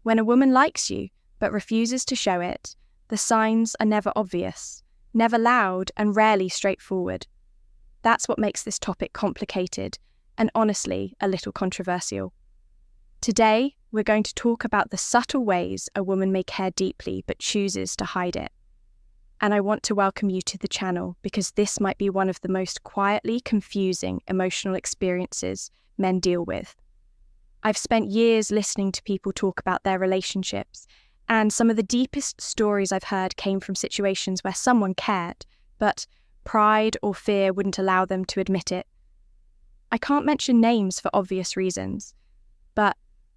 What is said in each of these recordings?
When a woman likes you but refuses to show it, the signs are never obvious, never loud, and rarely straightforward. That's what makes this topic complicated and honestly a little controversial. Today, we're going to talk about the subtle ways a woman may care deeply but chooses to hide it. And I want to welcome you to the channel because this might be one of the most quietly confusing emotional experiences men deal with. I've spent years listening to people talk about their relationships, and some of the deepest stories I've heard came from situations where someone cared, but pride or fear wouldn't allow them to admit it. I can't mention names for obvious reasons, but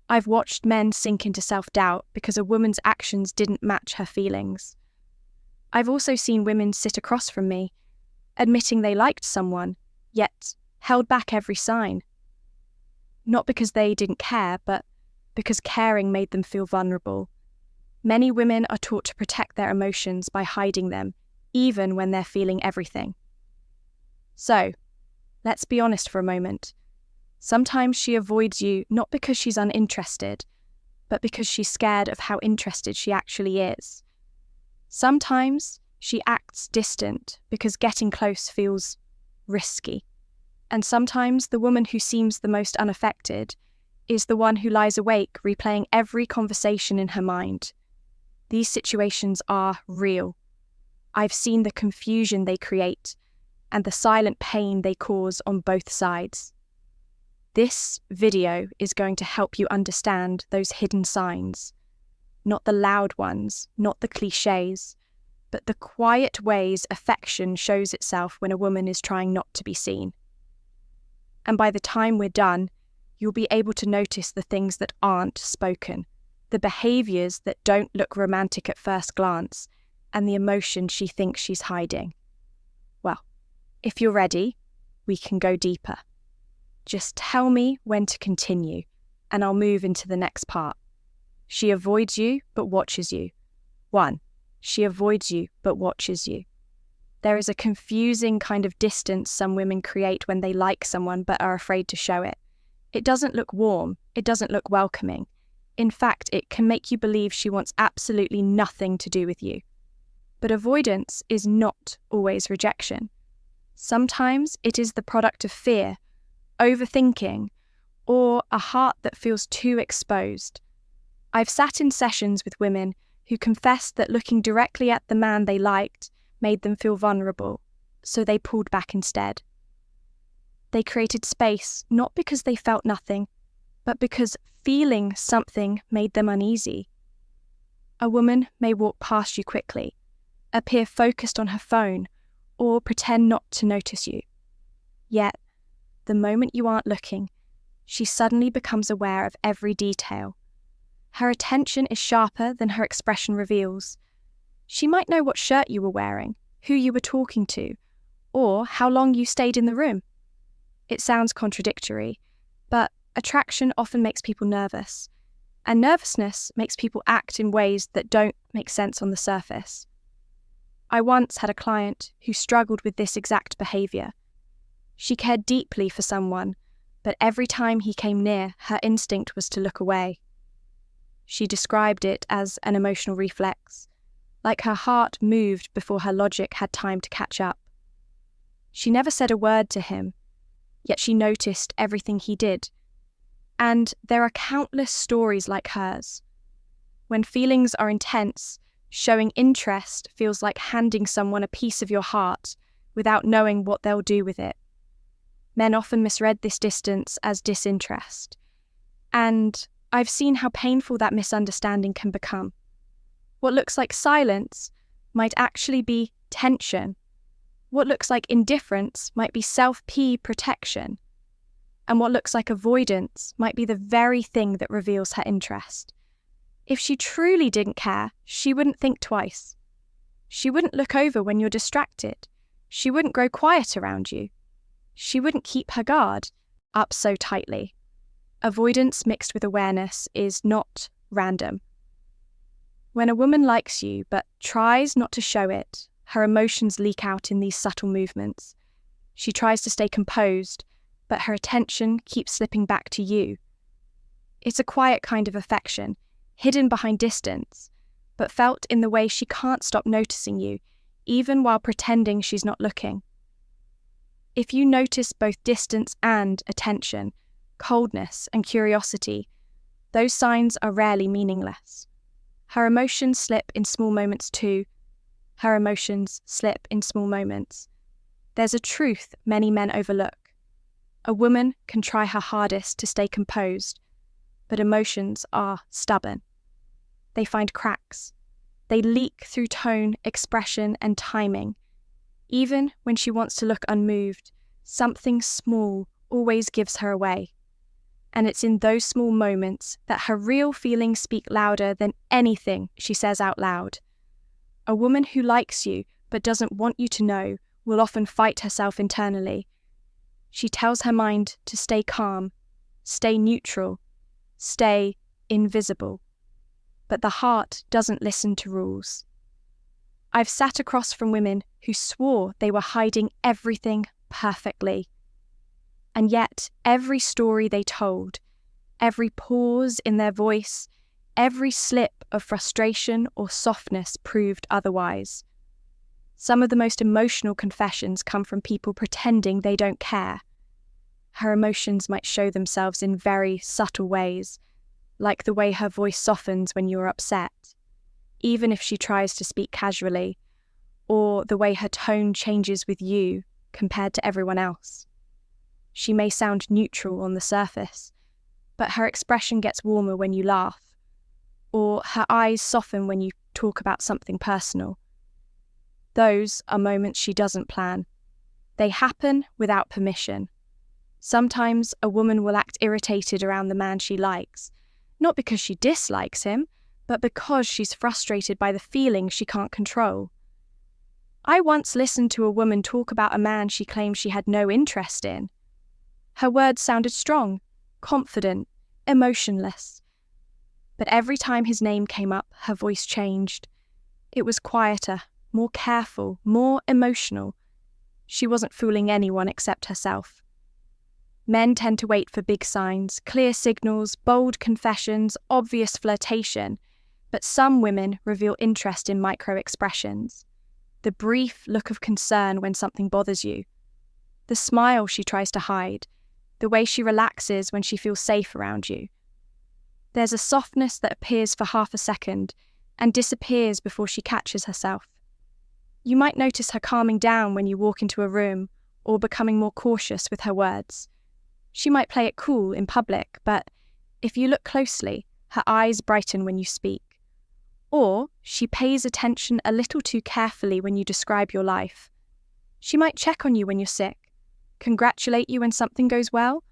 I've watched men sink into self-doubt because a woman's actions didn't match her feelings. I've also seen women sit across from me, admitting they liked someone, yet held back every sign. Not because they didn't care, but because caring made them feel vulnerable. Many women are taught to protect their emotions by hiding them, even when they're feeling everything. So, let's be honest for a moment. Sometimes she avoids you not because she's uninterested, but because she's scared of how interested she actually is. Sometimes she acts distant because getting close feels risky. And sometimes the woman who seems the most unaffected is the one who lies awake replaying every conversation in her mind. These situations are real. I've seen the confusion they create and the silent pain they cause on both sides. This video is going to help you understand those hidden signs, not the loud ones, not the cliches, but the quiet ways affection shows itself when a woman is trying not to be seen. And by the time we're done, you'll be able to notice the things that aren't spoken, the behaviours that don't look romantic at first glance, and the emotion she thinks she's hiding. Well, if you're ready, we can go deeper. Just tell me when to continue, and I'll move into the next part. She avoids you, but watches you. 1. She avoids you, but watches you. There is a confusing kind of distance some women create when they like someone but are afraid to show it. It doesn't look warm, it doesn't look welcoming. In fact, it can make you believe she wants absolutely nothing to do with you. But avoidance is not always rejection. Sometimes it is the product of fear, overthinking, or a heart that feels too exposed. I've sat in sessions with women who confessed that looking directly at the man they liked made them feel vulnerable, so they pulled back instead. They created space not because they felt nothing, but because feeling something made them uneasy. A woman may walk past you quickly, appear focused on her phone, or pretend not to notice you. Yet, the moment you aren't looking, she suddenly becomes aware of every detail. Her attention is sharper than her expression reveals. She might know what shirt you were wearing, who you were talking to, or how long you stayed in the room. It sounds contradictory, but attraction often makes people nervous, and nervousness makes people act in ways that don't make sense on the surface. I once had a client who struggled with this exact behaviour. She cared deeply for someone, but every time he came near, her instinct was to look away. She described it as an emotional reflex, like her heart moved before her logic had time to catch up. She never said a word to him, yet she noticed everything he did. And there are countless stories like hers. When feelings are intense, showing interest feels like handing someone a piece of your heart without knowing what they'll do with it. Men often misread this distance as disinterest, and I've seen how painful that misunderstanding can become. What looks like silence might actually be tension. What looks like indifference might be self-pity protection. And what looks like avoidance might be the very thing that reveals her interest. If she truly didn't care, she wouldn't think twice. She wouldn't look over when you're distracted. She wouldn't grow quiet around you. She wouldn't keep her guard up so tightly. Avoidance mixed with awareness is not random. When a woman likes you but tries not to show it, her emotions leak out in these subtle movements. She tries to stay composed, but her attention keeps slipping back to you. It's a quiet kind of affection. hidden behind distance, but felt in the way she can't stop noticing you, even while pretending she's not looking. If you notice both distance and attention, coldness and curiosity, those signs are rarely meaningless. Her emotions slip in small moments too. Her emotions slip in small moments. There's a truth many men overlook. A woman can try her hardest to stay composed, but emotions are stubborn. They find cracks. They leak through tone, expression, and timing. Even when she wants to look unmoved, something small always gives her away. And it's in those small moments that her real feelings speak louder than anything she says out loud. A woman who likes you but doesn't want you to know will often fight herself internally. She tells her mind to stay calm, stay neutral, stay invisible. But the heart doesn't listen to rules. I've sat across from women who swore they were hiding everything perfectly. And yet, every story they told, every pause in their voice, every slip of frustration or softness proved otherwise. Some of the most emotional confessions come from people pretending they don't care. Her emotions might show themselves in very subtle ways, like the way her voice softens when you're upset, even if she tries to speak casually, or the way her tone changes with you compared to everyone else. She may sound neutral on the surface, but her expression gets warmer when you laugh, or her eyes soften when you talk about something personal. Those are moments she doesn't plan. They happen without permission. Sometimes a woman will act irritated around the man she likes, not because she dislikes him, but because she's frustrated by the feeling she can't control. I once listened to a woman talk about a man she claimed she had no interest in. Her words sounded strong, confident, emotionless. But every time his name came up, her voice changed. It was quieter, more careful, more emotional. She wasn't fooling anyone except herself. Men tend to wait for big signs, clear signals, bold confessions, obvious flirtation, but some women reveal interest in micro-expressions. The brief look of concern when something bothers you. The smile she tries to hide. The way she relaxes when she feels safe around you. There's a softness that appears for half a second and disappears before she catches herself. You might notice her calming down when you walk into a room or becoming more cautious with her words. She might play it cool in public, but if you look closely, her eyes brighten when you speak. Or she pays attention a little too carefully when you describe your life. She might check on you when you're sick, congratulate you when something goes well,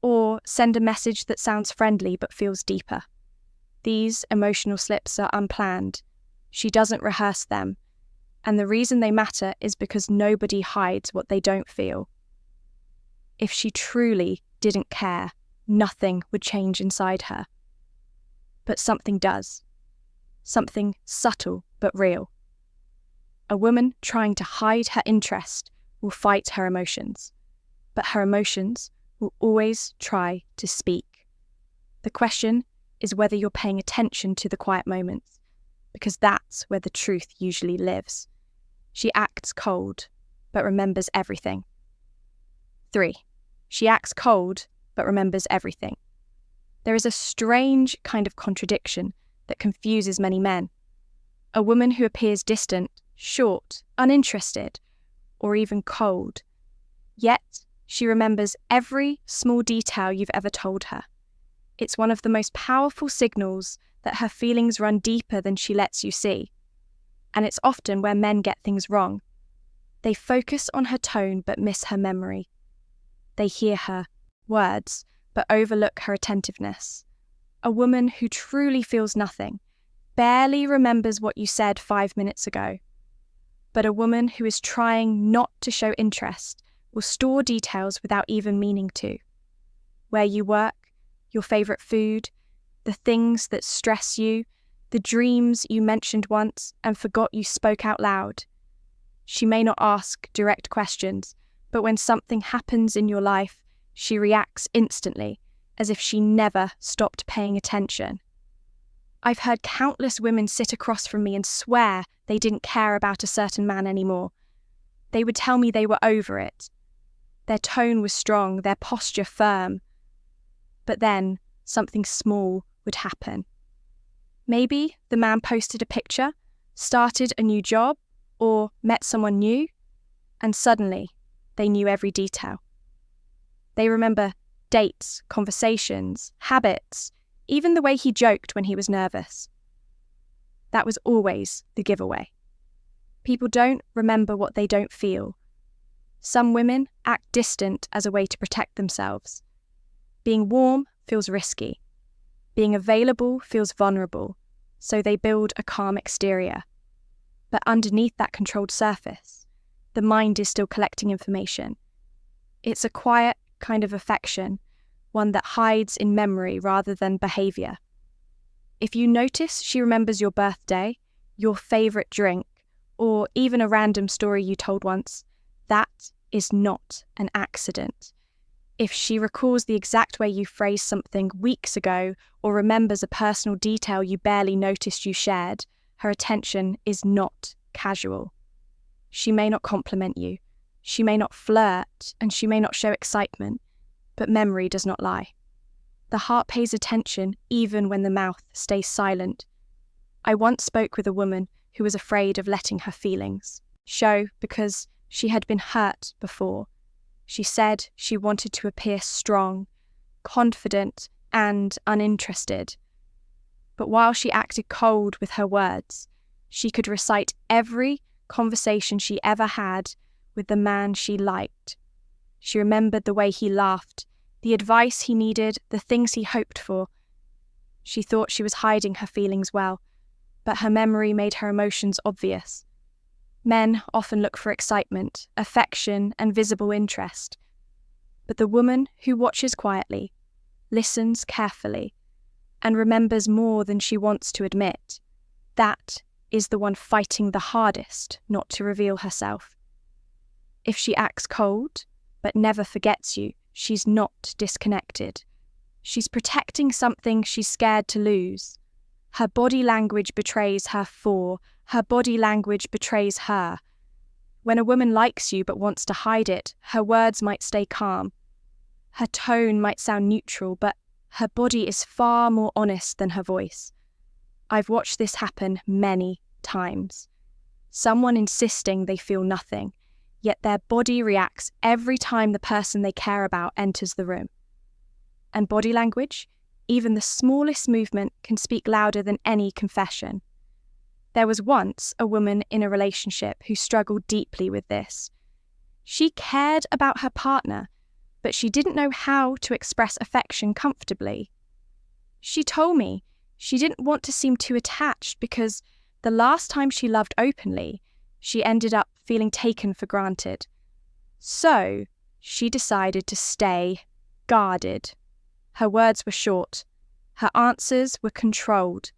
or send a message that sounds friendly but feels deeper. These emotional slips are unplanned. She doesn't rehearse them, and the reason they matter is because nobody hides what they don't feel. If she truly didn't care, nothing would change inside her. But something does. Something subtle but real. A woman trying to hide her interest will fight her emotions, but her emotions will always try to speak. The question is whether you're paying attention to the quiet moments, because that's where the truth usually lives. She acts cold, but remembers everything. 3. She acts cold, but remembers everything. There is a strange kind of contradiction that confuses many men. A woman who appears distant, short, uninterested, or even cold. Yet, she remembers every small detail you've ever told her. It's one of the most powerful signals that her feelings run deeper than she lets you see. And it's often where men get things wrong. They focus on her tone but miss her memory. They hear her words but overlook her attentiveness. A woman who truly feels nothing, barely remembers what you said 5 minutes ago. But a woman who is trying not to show interest will store details without even meaning to. Where you work, your favourite food, the things that stress you, the dreams you mentioned once and forgot you spoke out loud. She may not ask direct questions, but when something happens in your life, she reacts instantly, as if she never stopped paying attention. I've heard countless women sit across from me and swear they didn't care about a certain man anymore. They would tell me they were over it. Their tone was strong, their posture firm. But then something small would happen. Maybe the man posted a picture, started a new job, or met someone new, and suddenly they knew every detail. They remember dates, conversations, habits, even the way he joked when he was nervous. That was always the giveaway. People don't remember what they don't feel. Some women act distant as a way to protect themselves. Being warm feels risky. Being available feels vulnerable, so they build a calm exterior. But underneath that controlled surface, the mind is still collecting information. It's a quiet kind of affection, one that hides in memory rather than behavior. If you notice she remembers your birthday, your favorite drink, or even a random story you told once, that is not an accident. If she recalls the exact way you phrased something weeks ago or remembers a personal detail you barely noticed you shared, her attention is not casual. She may not compliment you, she may not flirt, and she may not show excitement, but memory does not lie. The heart pays attention even when the mouth stays silent. I once spoke with a woman who was afraid of letting her feelings show because she had been hurt before. She said she wanted to appear strong, confident, and uninterested. But while she acted cold with her words, she could recite every conversation she ever had with the man she liked. She remembered the way he laughed, the advice he needed, the things he hoped for. She thought she was hiding her feelings well, but her memory made her emotions obvious. Men often look for excitement, affection, and visible interest. But the woman who watches quietly, listens carefully, and remembers more than she wants to admit, that is the one fighting the hardest not to reveal herself. If she acts cold, but never forgets you, she's not disconnected. She's protecting something she's scared to lose. Her body language betrays her her body language betrays her. When a woman likes you but wants to hide it, her words might stay calm. Her tone might sound neutral, but her body is far more honest than her voice. I've watched this happen many times. Someone insisting they feel nothing, yet their body reacts every time the person they care about enters the room. And body language, even the smallest movement, can speak louder than any confession. There was once a woman in a relationship who struggled deeply with this. She cared about her partner, but she didn't know how to express affection comfortably. She told me she didn't want to seem too attached because the last time she loved openly, she ended up feeling taken for granted. So she decided to stay guarded. Her words were short. Her answers were controlled.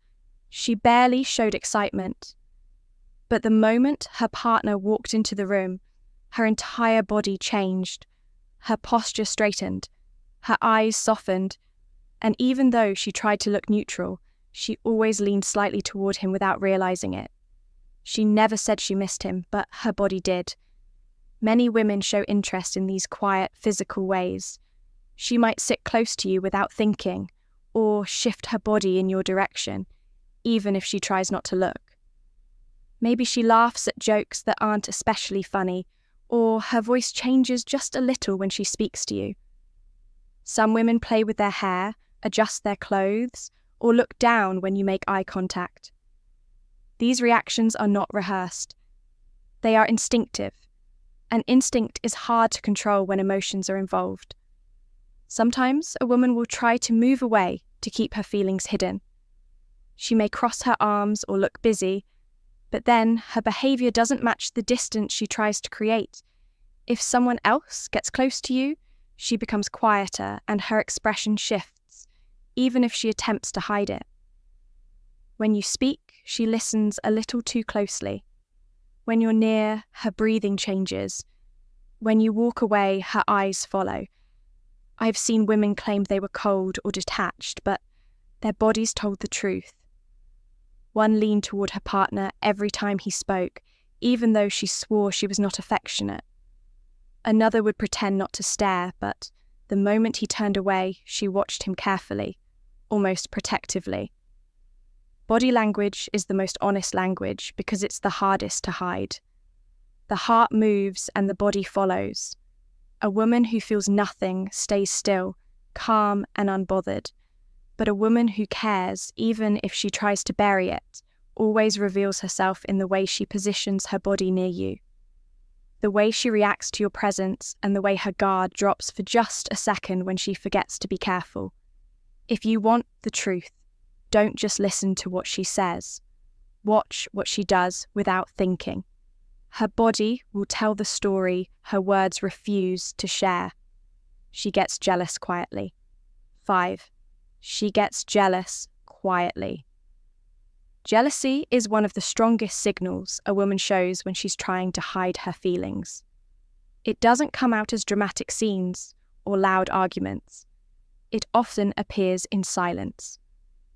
She barely showed excitement. But the moment her partner walked into the room, her entire body changed. Her posture straightened. Her eyes softened. And even though she tried to look neutral, she always leaned slightly toward him without realizing it. She never said she missed him, but her body did. Many women show interest in these quiet, physical ways. She might sit close to you without thinking, or shift her body in your direction, even if she tries not to look. Maybe she laughs at jokes that aren't especially funny, or her voice changes just a little when she speaks to you. Some women play with their hair, adjust their clothes, or look down when you make eye contact. These reactions are not rehearsed. They are instinctive, and instinct is hard to control when emotions are involved. Sometimes a woman will try to move away to keep her feelings hidden. She may cross her arms or look busy, but then her behavior doesn't match the distance she tries to create. If someone else gets close to you, she becomes quieter and her expression shifts, even if she attempts to hide it. When you speak, she listens a little too closely. When you're near, her breathing changes. When you walk away, her eyes follow. I've seen women claim they were cold or detached, but their bodies told the truth. One leaned toward her partner every time he spoke, even though she swore she was not affectionate. Another would pretend not to stare, but the moment he turned away, she watched him carefully, almost protectively. Body language is the most honest language because it's the hardest to hide. The heart moves and the body follows. A woman who feels nothing stays still, calm and unbothered. But a woman who cares, even if she tries to bury it, always reveals herself in the way she positions her body near you. The way she reacts to your presence and the way her guard drops for just a second when she forgets to be careful. If you want the truth, don't just listen to what she says. Watch what she does without thinking. Her body will tell the story her words refuse to share. She gets jealous quietly. 5. She gets jealous quietly. Jealousy is one of the strongest signals a woman shows when she's trying to hide her feelings. It doesn't come out as dramatic scenes or loud arguments. It often appears in silence,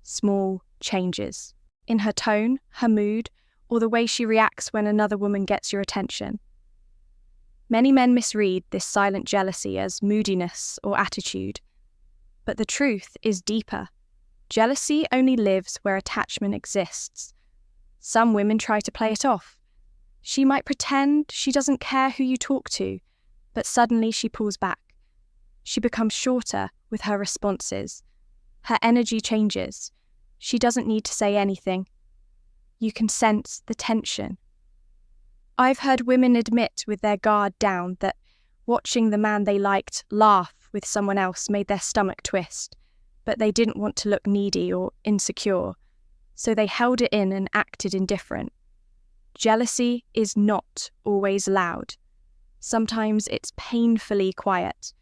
small changes, in her tone, her mood, or the way she reacts when another woman gets your attention. Many men misread this silent jealousy as moodiness or attitude. But the truth is deeper. Jealousy only lives where attachment exists. Some women try to play it off. She might pretend she doesn't care who you talk to, but suddenly she pulls back. She becomes shorter with her responses. Her energy changes. She doesn't need to say anything. You can sense the tension. I've heard women admit with their guard down that watching the man they liked laugh with someone else made their stomach twist, but they didn't want to look needy or insecure, so they held it in and acted indifferent. Jealousy is not always loud. Sometimes it's painfully quiet.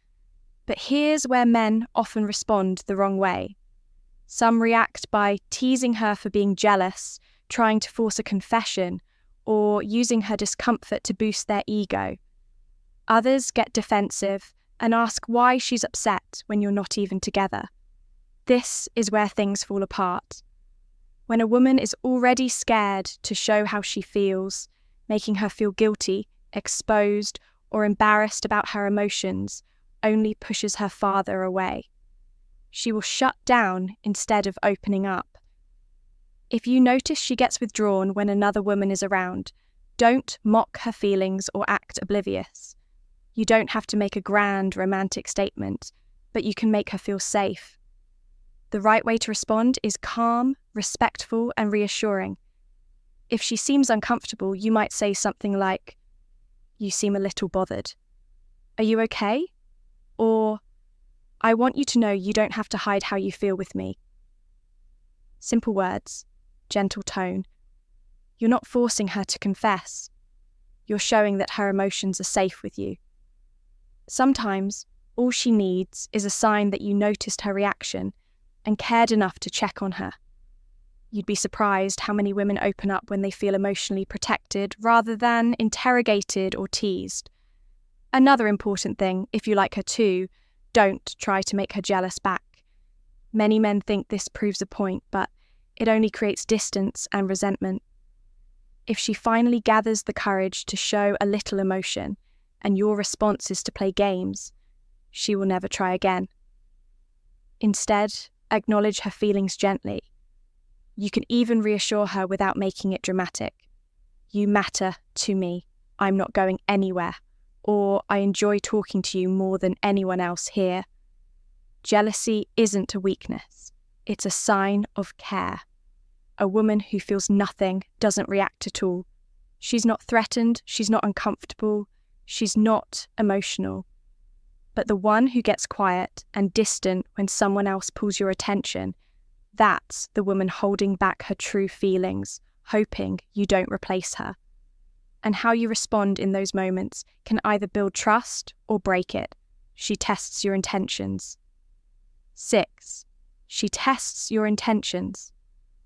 But here's where men often respond the wrong way. Some react by teasing her for being jealous, trying to force a confession, or using her discomfort to boost their ego. Others get defensive and ask why she's upset when you're not even together. This is where things fall apart. When a woman is already scared to show how she feels, making her feel guilty, exposed, or embarrassed about her emotions only pushes her farther away. She will shut down instead of opening up. If you notice she gets withdrawn when another woman is around, don't mock her feelings or act oblivious. You don't have to make a grand romantic statement, but you can make her feel safe. The right way to respond is calm, respectful, and reassuring. If she seems uncomfortable, you might say something like, "You seem a little bothered. Are you okay?" Or, "I want you to know you don't have to hide how you feel with me." Simple words, gentle tone. You're not forcing her to confess. You're showing that her emotions are safe with you. Sometimes, all she needs is a sign that you noticed her reaction and cared enough to check on her. You'd be surprised how many women open up when they feel emotionally protected rather than interrogated or teased. Another important thing, if you like her too, don't try to make her jealous back. Many men think this proves a point, but it only creates distance and resentment. If she finally gathers the courage to show a little emotion, and your response is to play games, she will never try again. Instead, acknowledge her feelings gently. You can even reassure her without making it dramatic. "You matter to me. I'm not going anywhere." Or, "I enjoy talking to you more than anyone else here." Jealousy isn't a weakness. It's a sign of care. A woman who feels nothing doesn't react at all. She's not threatened, she's not uncomfortable, she's not emotional. But the one who gets quiet and distant when someone else pulls your attention, that's the woman holding back her true feelings, hoping you don't replace her. And how you respond in those moments can either build trust or break it. She tests your intentions. 6. She tests your intentions.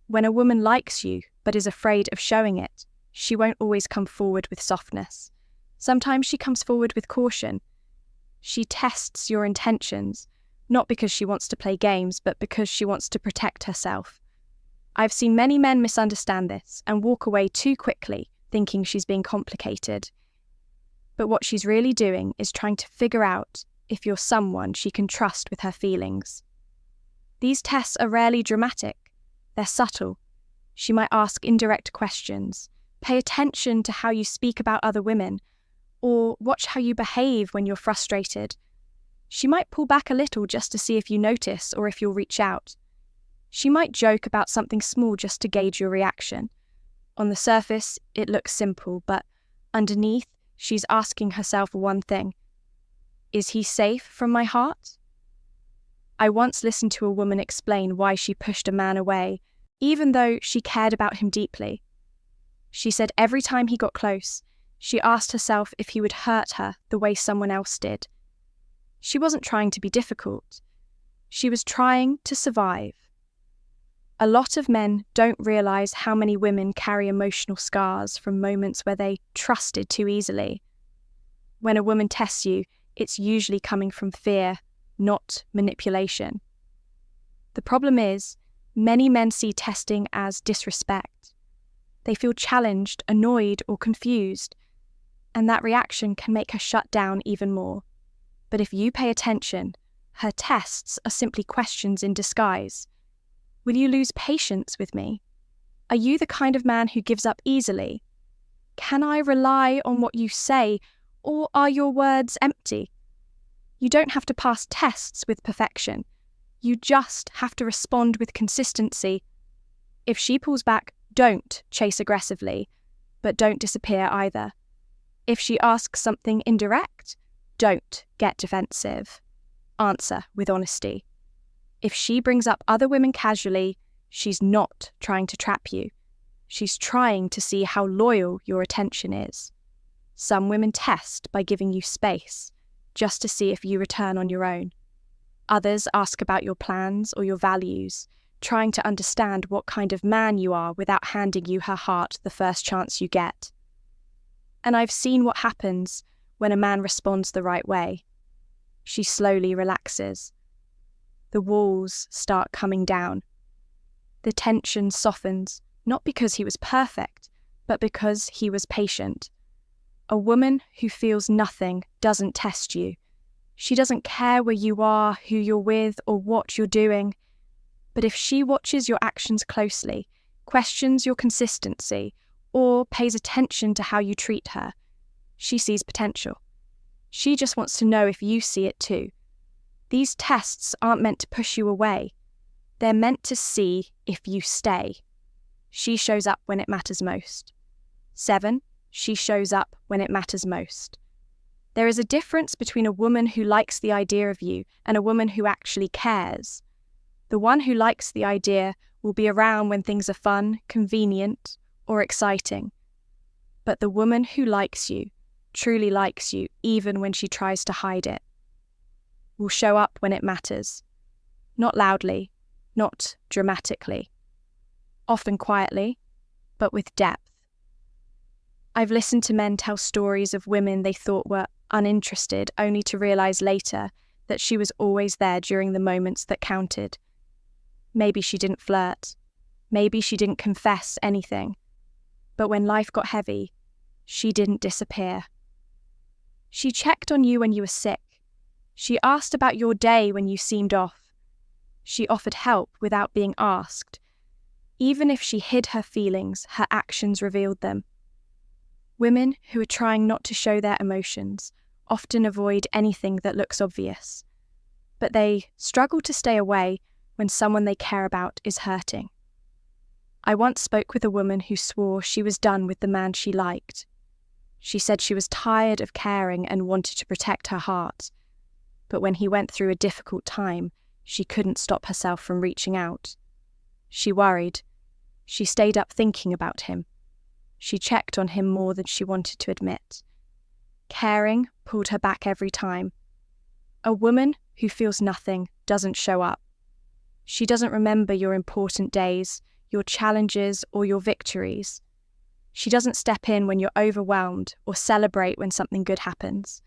When a woman likes you but is afraid of showing it, she won't always come forward with softness. Sometimes she comes forward with caution. She tests your intentions, not because she wants to play games, but because she wants to protect herself. I've seen many men misunderstand this and walk away too quickly, thinking she's being complicated. But what she's really doing is trying to figure out if you're someone she can trust with her feelings. These tests are rarely dramatic. They're subtle. She might ask indirect questions, pay attention to how you speak about other women, or watch how you behave when you're frustrated. She might pull back a little just to see if you notice or if you'll reach out. She might joke about something small just to gauge your reaction. On the surface, it looks simple, but underneath, she's asking herself one thing. Is he safe from my heart? I once listened to a woman explain why she pushed a man away, even though she cared about him deeply. She said every time he got close, she asked herself if he would hurt her the way someone else did. She wasn't trying to be difficult. She was trying to survive. A lot of men don't realize how many women carry emotional scars from moments where they trusted too easily. When a woman tests you, it's usually coming from fear, not manipulation. The problem is, many men see testing as disrespect. They feel challenged, annoyed, or confused, and that reaction can make her shut down even more. But if you pay attention, her tests are simply questions in disguise. Will you lose patience with me? Are you the kind of man who gives up easily? Can I rely on what you say, or are your words empty? You don't have to pass tests with perfection. You just have to respond with consistency. If she pulls back, don't chase aggressively, but don't disappear either. If she asks something indirect, don't get defensive. Answer with honesty. If she brings up other women casually, she's not trying to trap you. She's trying to see how loyal your attention is. Some women test by giving you space, just to see if you return on your own. Others ask about your plans or your values, trying to understand what kind of man you are without handing you her heart the first chance you get. And I've seen what happens when a man responds the right way. She slowly relaxes. The walls start coming down. The tension softens, not because he was perfect, but because he was patient. A woman who feels nothing doesn't test you. She doesn't care where you are, who you're with, or what you're doing. But if she watches your actions closely, questions your consistency, or pays attention to how you treat her, she sees potential. She just wants to know if you see it too. These tests aren't meant to push you away. They're meant to see if you stay. She shows up when it matters most. 7. She shows up when it matters most. There is a difference between a woman who likes the idea of you and a woman who actually cares. The one who likes the idea will be around when things are fun, convenient, or exciting. But the woman who likes you, truly likes you even when she tries to hide it, will show up when it matters. Not loudly, not dramatically. Often quietly, but with depth. I've listened to men tell stories of women they thought were uninterested, only to realize later that she was always there during the moments that counted. Maybe she didn't flirt. Maybe she didn't confess anything. But when life got heavy, she didn't disappear. She checked on you when you were sick. She asked about your day when you seemed off. She offered help without being asked. Even if she hid her feelings, her actions revealed them. Women who are trying not to show their emotions often avoid anything that looks obvious, but they struggle to stay away when someone they care about is hurting. I once spoke with a woman who swore she was done with the man she liked. She said she was tired of caring and wanted to protect her heart, but when he went through a difficult time, she couldn't stop herself from reaching out. She worried. She stayed up thinking about him. She checked on him more than she wanted to admit. Caring pulled her back every time. A woman who feels nothing doesn't show up. She doesn't remember your important days, your challenges, or your victories. She doesn't step in when you're overwhelmed or celebrate when something good happens.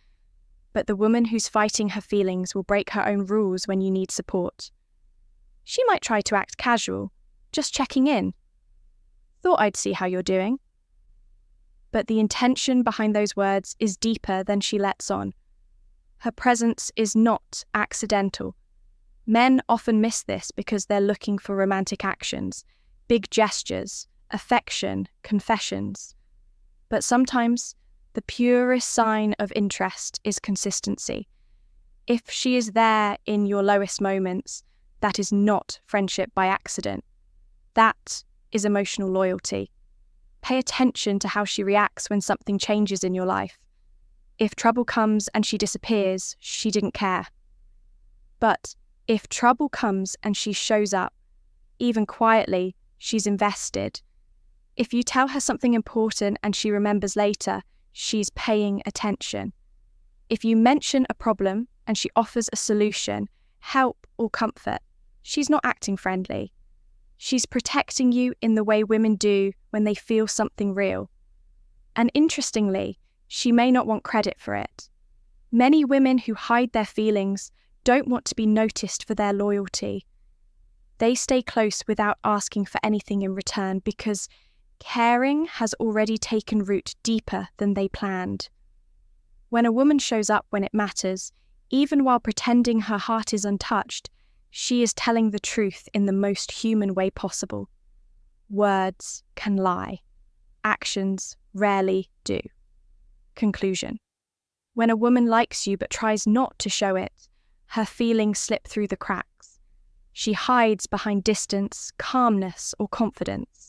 But the woman who's fighting her feelings will break her own rules when you need support. She might try to act casual, Just checking in. Thought I'd see how you're doing. But the intention behind those words is deeper than she lets on. Her presence is not accidental. Men often miss this because they're looking for romantic actions, big gestures, affection, confessions. But sometimes the purest sign of interest is consistency. If she is there in your lowest moments, that is not friendship by accident. That is emotional loyalty. Pay attention to how she reacts when something changes in your life. If trouble comes and she disappears, she didn't care. But if trouble comes and she shows up, even quietly, she's invested. If you tell her something important and she remembers later, she's paying attention. If you mention a problem and she offers a solution, help or comfort, she's not acting friendly. She's protecting you in the way women do when they feel something real. And interestingly, she may not want credit for it. Many women who hide their feelings don't want to be noticed for their loyalty. They stay close without asking for anything in return because caring has already taken root deeper than they planned. When a woman shows up when it matters, even while pretending her heart is untouched, she is telling the truth in the most human way possible. Words can lie. Actions rarely do. Conclusion. When a woman likes you but tries not to show it, her feelings slip through the cracks. She hides behind distance, calmness, or confidence.